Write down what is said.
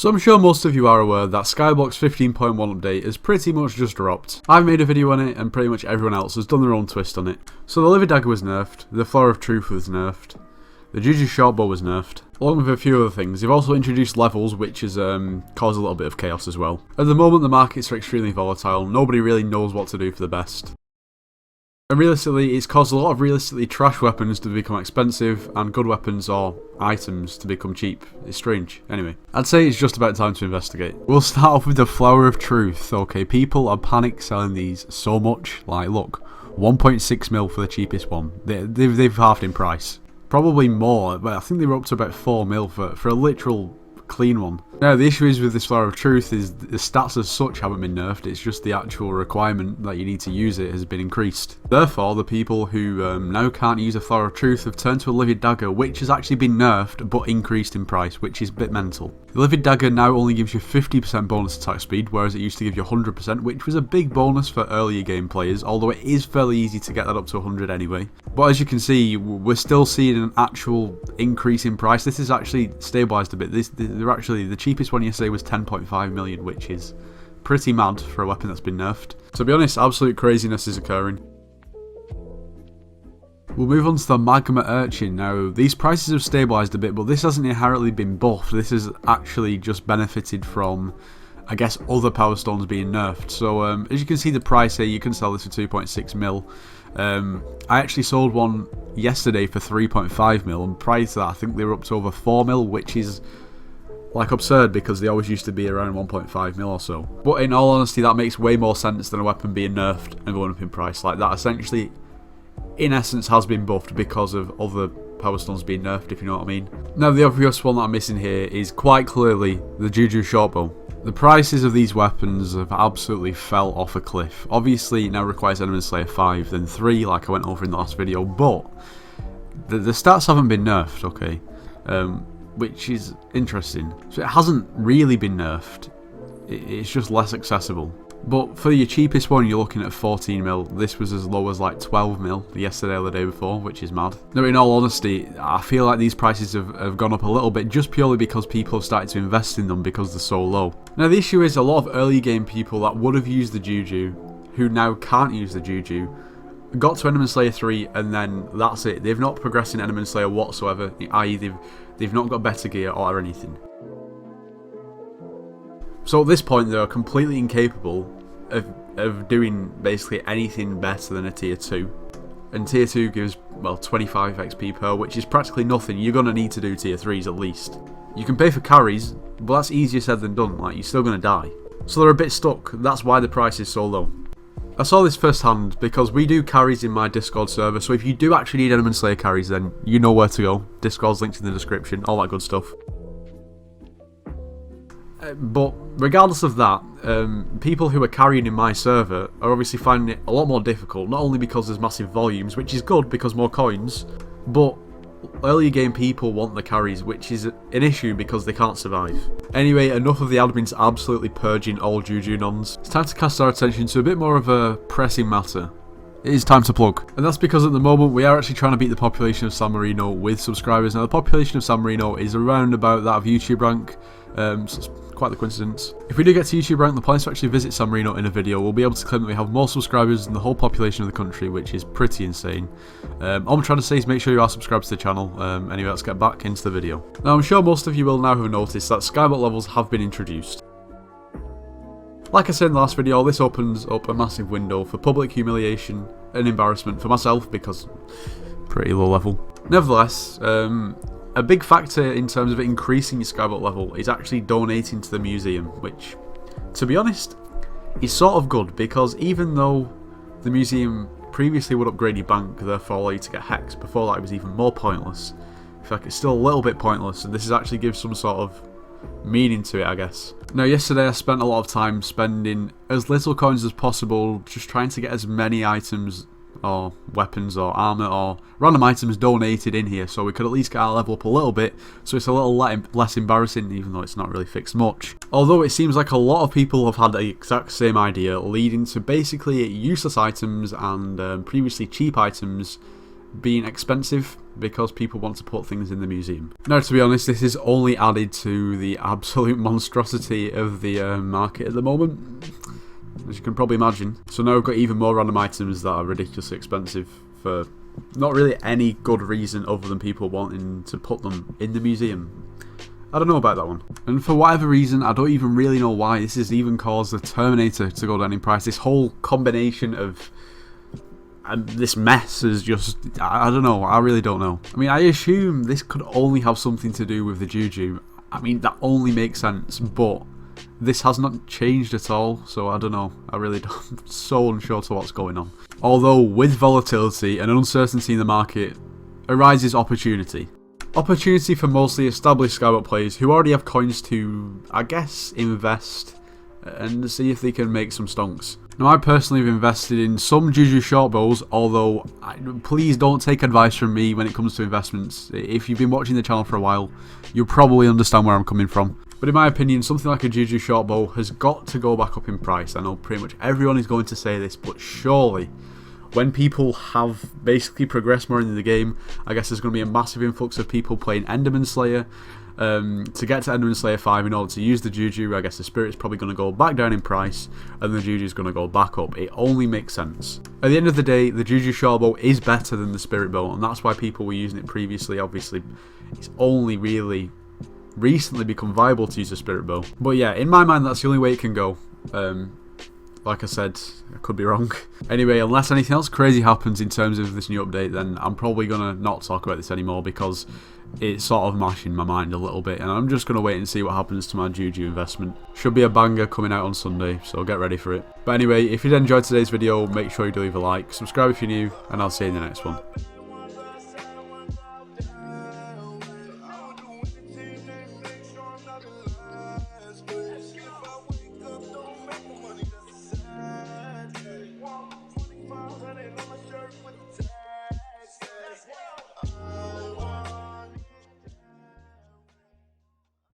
So I'm sure most of you are aware that Skyblock's 15.1 update has pretty much just dropped. I've made a video on it and pretty much everyone else has done their own twist on it. So the Livid Dagger was nerfed, the Flower of Truth was nerfed, the Juju Shortbow was nerfed, along with a few other things. They've also introduced levels, which has caused a little bit of chaos as well. At the moment the markets are extremely volatile, nobody really knows what to do for the best. And realistically, it's caused a lot of realistically trash weapons to become expensive and good weapons or items to become cheap. It's strange. Anyway, I'd say it's just about time to investigate. We'll start off with the Flower of Truth. Okay, people are panic selling these so much. Like, look, 1.6 mil for the cheapest one. They've halved in price. Probably more, but I think they were up to about 4 mil for a literal clean one. Now the issue is with this Flower of Truth is the stats as such haven't been nerfed, it's just the actual requirement that you need to use it has been increased. Therefore the people who now can't use a Flower of Truth have turned to a Livid Dagger, which has actually been nerfed but increased in price, which is a bit mental. The Livid Dagger now only gives you 50% bonus attack speed, whereas it used to give you 100%, which was a big bonus for earlier game players, although it is fairly easy to get that up to 100 anyway. But as you can see, we're still seeing an actual increase in price. This is actually stabilised a bit. They're actually, the cheapest one yesterday was 10.5 million, which is pretty mad for a weapon that's been nerfed. To be honest, absolute craziness is occurring. We'll move on to the Magma Urchin. Now, these prices have stabilised a bit, but this hasn't inherently been buffed. This has actually just benefited from, I guess, other Power Stones being nerfed. So, as you can see the price here, you can sell this for 2.6 mil. I actually sold one yesterday for 3.5 mil, and prior to that, I think they were up to over 4 mil, which is like absurd because they always used to be around 1.5 mil or so. But in all honesty, that makes way more sense than a weapon being nerfed and going up in price. Like, that essentially, in essence, has been buffed because of other Power Stones being nerfed, if you know what I mean. Now, the obvious one that I'm missing here is quite clearly the Juju Shortbow. The prices of these weapons have absolutely fell off a cliff. Obviously, it now requires Enemy Slayer 5 than 3, like I went over in the last video, but the stats haven't been nerfed, okay? Which is interesting. So it hasn't really been nerfed, it's just less accessible. But for your cheapest one, you're looking at 14 mil. This was as low as like 12 mil yesterday or the day before, which is mad. Now, in all honesty, I feel like these prices have gone up a little bit just purely because people have started to invest in them because they're so low. Now, the issue is a lot of early game people that would have used the Juju, who now can't use the Juju, got to Enemy Slayer 3 and then that's it. They've not progressed in Enemy Slayer whatsoever, i.e. they've not got better gear or anything. So at this point, they're completely incapable of doing basically anything better than a tier 2. And tier 2 gives, well, 25 XP per, which is practically nothing. You're going to need to do tier 3s at least. You can pay for carries, but that's easier said than done. Like, you're still going to die. So they're a bit stuck. That's why the price is so low. I saw this firsthand because we do carries in my Discord server, so if you do actually need Enemy Slayer carries, then you know where to go. Discord's linked in the description, all that good stuff. But regardless of that, people who are carrying in my server are obviously finding it a lot more difficult, not only because there's massive volumes, which is good because more coins, but earlier game people want the carries, which is an issue because they can't survive. Anyway, enough of the admins absolutely purging all Juju nons. It's time to cast our attention to a bit more of a pressing matter. It is time to plug. And that's because at the moment we are actually trying to beat the population of San Marino with subscribers. Now the population of San Marino is around about that of YouTube rank, so it's quite the coincidence. If we do get to YouTube rank, the plan is to actually visit San Marino in a video. We'll be able to claim that we have more subscribers than the whole population of the country, which is pretty insane. All I'm trying to say is make sure you are subscribed to the channel. Anyway, let's get back into the video. Now I'm sure most of you will now have noticed that Skyblock levels have been introduced. Like I said in the last video, this opens up a massive window for public humiliation and embarrassment for myself because pretty low level. Nevertheless, a big factor in terms of increasing your Skyblock level is actually donating to the museum, which, to be honest, is sort of good because even though the museum previously would upgrade your bank, therefore allow you to get Hex, before that it was even more pointless. In fact, it's still a little bit pointless, and this is actually gives some sort of meaning to it, I guess. Now, yesterday I spent a lot of time spending as little coins as possible, just trying to get as many items or weapons or armor or random items donated in here so we could at least get our level up a little bit, so it's a little less embarrassing, even though it's not really fixed much. Although it seems like a lot of people have had the exact same idea, leading to basically useless items and previously cheap items being expensive because people want to put things in the museum. Now, to be honest, this is only added to the absolute monstrosity of the market at the moment, as you can probably imagine. So now we've got even more random items that are ridiculously expensive for not really any good reason other than people wanting to put them in the museum. I don't know about that one. And for whatever reason, I don't even really know why this has even caused the Terminator to go down in price. This whole combination of this mess is just, I don't know, I really don't know. I mean, I assume this could only have something to do with the Juju. I mean, that only makes sense, but this has not changed at all, so I don't know. I really don't, I'm so unsure to what's going on. Although, with volatility and uncertainty in the market, arises opportunity. Opportunity for mostly established Skyblock players who already have coins to, I guess, invest and see if they can make some stonks. Now, I personally have invested in some Juju Shortbows, although please don't take advice from me when it comes to investments. If you've been watching the channel for a while, you'll probably understand where I'm coming from. But in my opinion, something like a Juju Shortbow has got to go back up in price. I know pretty much everyone is going to say this, but surely, when people have basically progressed more into the game, I guess there's going to be a massive influx of people playing Enderman Slayer. To get to Enderman Slayer 5 in order to use the Juju, I guess the Spirit's probably going to go back down in price and the Juju's going to go back up. It only makes sense. At the end of the day, the Juju Shortbow is better than the Spirit Bow, and that's why people were using it previously. Obviously, it's only really recently become viable to use the Spirit Bow. But yeah, in my mind, that's the only way it can go. Like I said, I could be wrong. Anyway, unless anything else crazy happens in terms of this new update, then I'm probably going to not talk about this anymore because it's sort of mashing my mind a little bit, and I'm just going to wait and see what happens to my Juju investment. Should be a banger coming out on Sunday, so get ready for it. But anyway, if you did enjoy today's video, make sure you do leave a like, subscribe if you're new, and I'll see you in the next one.